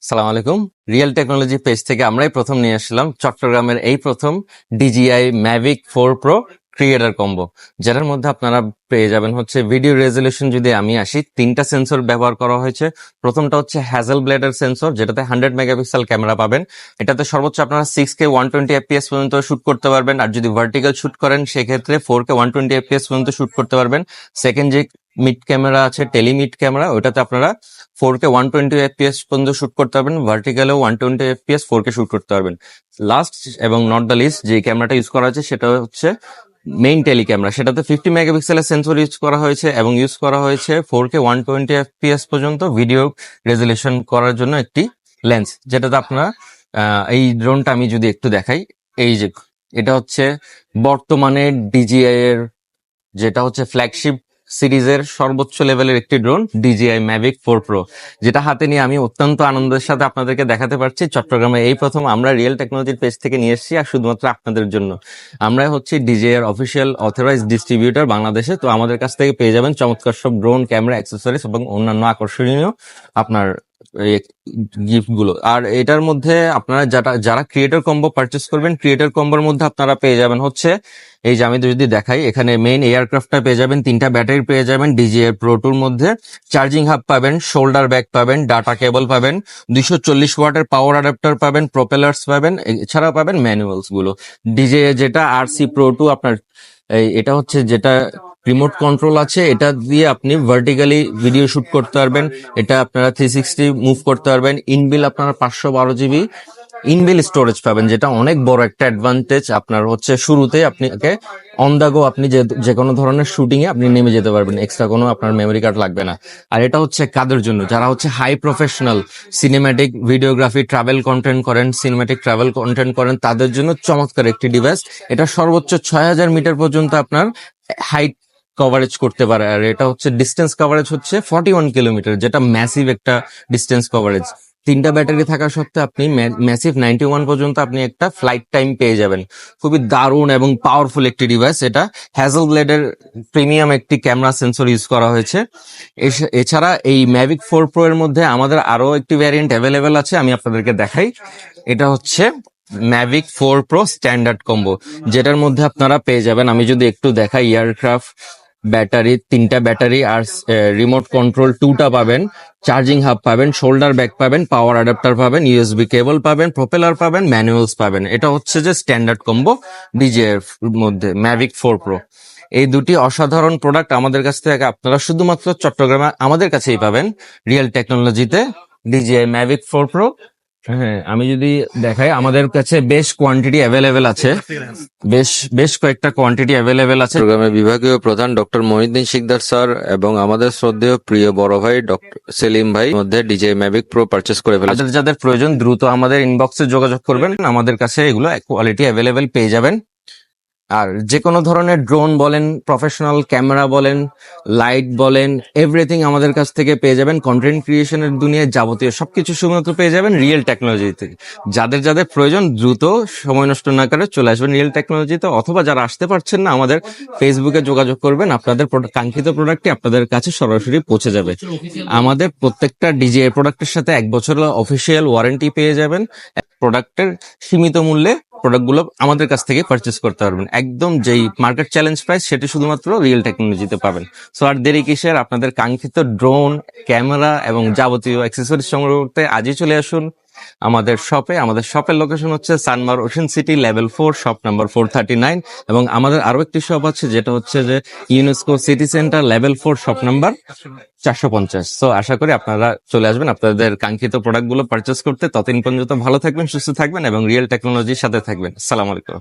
সালাম আলাইকুম। Real technology page থেকে আমরাই প্রথম নিয়ে আসলাম চট্টগ্রামের এই প্রথম DJI Mavic 4 Pro creator combo, যেটার মধ্যে আপনারা পেয়ে যাবেন হচ্ছে ভিডিও রেজলিউশন। যদি আমি আসি, 3টা সেন্সর ব্যবহার করা হয়েছে। প্রথমটা হচ্ছে হ্যাজেল ব্লেডের সেন্সর, যেটাতে 100 মেগাপিক্সেল ক্যামেরা পাবেন। এটাতে সর্বোচ্চ আপনারা 6K 120 FPS পর্যন্ত শুট করতে পারবেন, আর যদি ভার্টিক্যাল শুট করেন সেক্ষেত্রে 4K 120 FPS পর্যন্ত শুট করতে পারবেন। সেকেন্ড যে মিড ক্যামেরা আছে, টেলিমিড ক্যামেরা, ওটাতে আপনারা 4K 120 FPS পর্যন্ত শুট করতে পারবেন, ভার্টিক্যালেও 120 FPS 4K শুট করতে পারবেন। লাস্ট এবং নট দ্য লিস্ট যে ক্যামেরাটা ইউজ করা হয়েছে সেটা হচ্ছে মেইন টেলি ক্যামেরা। সেটাতে 50 মেগাপিক্সেলের সেন্সর ইউজ করা হয়েছে এবং ইউজ করা হয়েছে 4K 120 FPS পর্যন্ত ভিডিও রেজলিউশন করার জন্য একটি লেন্স, যেটাতে আপনারা এই ড্রোনটা আমি যদি একটু দেখাই, এই যে এটা হচ্ছে বর্তমানে DJI এর যেটা হচ্ছে ফ্ল্যাগশিপ সিরিজের সর্বোচ্চ লেভেলের একটি ড্রোন DJI Mavic 4 Pro, যেটা হাতে নিয়ে আমি অত্যন্ত আনন্দের সাথে আপনাদেরকে দেখাতে পারছি। চট্টগ্রামে এই প্রথম আমরা রিয়েল টেকনোলজির পেজ থেকে নিয়ে এসেছি, আর শুধুমাত্র আপনাদের জন্য। আমরা হচ্ছে DJI এর অফিসিয়াল অথরাইজড ডিস্ট্রিবিউটর বাংলাদেশে। তো আমাদের কাছ থেকে পেয়ে যাবেন চমৎকার সব ড্রোন, ক্যামেরা, অ্যাক্সেসরিজ এবং অন্যান্য আকর্ষণীয় আপনার গিফট গুলো। আর এটার মধ্যে আপনারা যারা ক্রিয়েটর কম্বো পারচেস করবেন, ক্রিয়েটর কম্বোর মধ্যে আপনারা পেয়ে যাবেন হচ্ছে এই যে আমি যদি দেখাই, এখানে মেইন এয়ারক্রাফটটা পেয়ে যাবেন, 3টা ব্যাটারি পেয়ে যাবেন DJI Pro 2 এর মধ্যে, চার্জিং হাব পাবেন, শোল্ডার ব্যাগ পাবেন, ডাটা কেবল পাবেন, 240 ওয়াটের পাওয়ার অ্যাডাপ্টার পাবেন, প্রপেলার্স পাবেন, এছাড়াও পাবেন ম্যানুয়ালস গুলো। DJI যেটা RC Pro 2 আপনার এটা হচ্ছে যেটা রিমোট কন্ট্রোল আছে, এটা দিয়ে আপনি ভার্টিক্যালি ভিডিও শুট করতে পারবেন। এটা আপনারা 360 মুভ করতে পারবেন। ইনবিল আপনারা 512 GB ইনবিল স্টোরেজ পাবেন, যেটা অনেক বড় একটা অ্যাডভান্টেজ। আপনার হচ্ছে শুরুতে আপনাকে অন দা গো আপনি যে কোনো ধরনের শুটিং এ আপনি নেমে যেতে পারবেন, এক্সট্রা কোনো আপনার মেমোরি কার্ড লাগবে না। আর এটা হচ্ছে কাদের জন্য? যারা হচ্ছে high professional cinematic videography, travel content করেন, সিনেম্যাটিক ট্রাভেল কন্টেন্ট করেন, তাদের জন্য চমৎকার একটি ডিভাইস। এটা সর্বোচ্চ 6000 মিটার পর্যন্ত আপনার হাইট কভারেজ করতে পারে। আর এটা হচ্ছে ডিস্টেন্স কভারেজ হচ্ছে 41 কিলোমিটার, যেটা ম্যাসিভ একটা ডিস্টেন্স কভারেজ। 3টা ব্যাটারি থাকা সত্ত্বেও আপনি ম্যাসিভ 91 পর্যন্ত আপনি একটা ফ্লাইট টাইম পেয়ে যাবেন। খুবই দারুণ এবং পাওয়ারফুল একটি ডিভাইস। এটা হ্যাজেল ব্লেডের প্রিমিয়াম একটি ক্যামেরা সেন্সর ইউজ করা হয়েছে। এছাড়া এই Mavic 4 Pro এর মধ্যে আমাদের আরো একটি ভ্যারিয়েন্ট অ্যাভেলেবেল আছে, আমি আপনাদেরকে দেখাই। এটা হচ্ছে Mavic 4 Pro স্ট্যান্ডার্ড কম্বো, যেটার মধ্যে আপনারা পেয়ে যাবেন, আমি যদি একটু দেখাই, এয়ারক্রাফট ব্যাটারি, 3টা ব্যাটারি, আর রিমোট কন্ট্রোল 2টা পাবেন, চার্জিং হাব পাবেন, শোল্ডার ব্যাগ পাবেন, পাওয়ার অ্যাডাপ্টার পাবেন, USB কেবল পাবেন, প্রপেলার পাবেন, ম্যানুয়ালস পাবেন। এটা হচ্ছে যে স্ট্যান্ডার্ড কম্বো DJI এর মধ্যে Mavic 4 Pro। এই দুটি অসাধারণ প্রোডাক্ট আমাদের কাছ থেকে আপনারা শুধুমাত্র চট্টগ্রামে আমাদের কাছেই পাবেন, রিয়েল টেকনোলজিতে DJI Mavic 4 Pro। হ্যাঁ, আমি যদি দেখাই, আমাদের কাছে বেশ কোয়ান্টিটি অ্যাভেলেবেল আছে, বেশ কয়েকটা কোয়ান্টিটি অ্যাভেলেবেল আছে। চট্টগ্রামের বিভাগীয় প্রধান ডক্টর মহিউদ্দিন শিকদার স্যার এবং আমাদের শ্রদ্ধেয় প্রিয় বড় ভাই ডক্টর সেলিম ভাই মধ্যে DJI Mavic Pro পারচেস করে ফেলেছে। যাদের প্রয়োজন দ্রুত আমাদের ইনবক্সে যোগাযোগ করবেন, আমাদের কাছে এগুলো কোয়ালিটি অ্যাভেলেবেল পেয়ে যাবেন। আর যে কোনো ধরনের ড্রোন বলেন, প্রফেশনাল ক্যামেরা বলেন, লাইট বলেন, এভরিথিং আমাদের কাছ থেকে পেয়ে যাবেন। কন্টেন্ট ক্রিয়েশনের দুনিয়ায় যাবতীয় সবকিছু শুধুমাত্র পেয়ে যাবেন রিয়েল টেকনোলজি থেকে। যাদের প্রয়োজন দ্রুত সময় নষ্ট না করে চলে আসবেন রিয়েল টেকনোলজিতে, অথবা যারা আসতে পারছেন না আমাদের ফেসবুকে যোগাযোগ করবেন, আপনাদের কাঙ্ক্ষিত প্রোডাক্টটি আপনাদের কাছে সরাসরি পৌঁছে যাবে। আমাদের প্রত্যেকটা DJI প্রোডাক্টের সাথে 1 বছরের অফিসিয়াল ওয়ারেন্টি পেয়ে যাবেন। প্রোডাক্টের সীমিত মূল্যে প্রোডাক্টগুলো আমাদের কাছ থেকে পারচেস করতে পারবেন। একদম যেই মার্কেট চ্যালেঞ্জ প্রাইস সেটি শুধুমাত্র রিয়েল টেকনোলজিতে পাবেন। সো আর দেরি কিসের? আপনাদের কাঙ্ক্ষিত ড্রোন, ক্যামেরা এবং যাবতীয় অ্যাক্সেসরিজ সংগ্রহ করতে আজই চলে আসুন আমাদের শপে। আমাদের শপের লোকেশন হচ্ছে Sanmar ocean city level 4, shop number 439। এবং আমাদের আরো একটি শপ আছে, যেটা হচ্ছে যে UNESCO City Centre level 4, shop number 450। So আশা করি আপনারা চলে আসবেন আপনাদের কাঙ্ক্ষিত প্রোডাক্ট গুলো পারচেস করতে। ততদিন পর্যন্ত ভালো থাকবেন, সুস্থ থাকবেন এবং রিয়েল টেকনোলজির সাথে থাকবেন। আসসালামু আলাইকুম।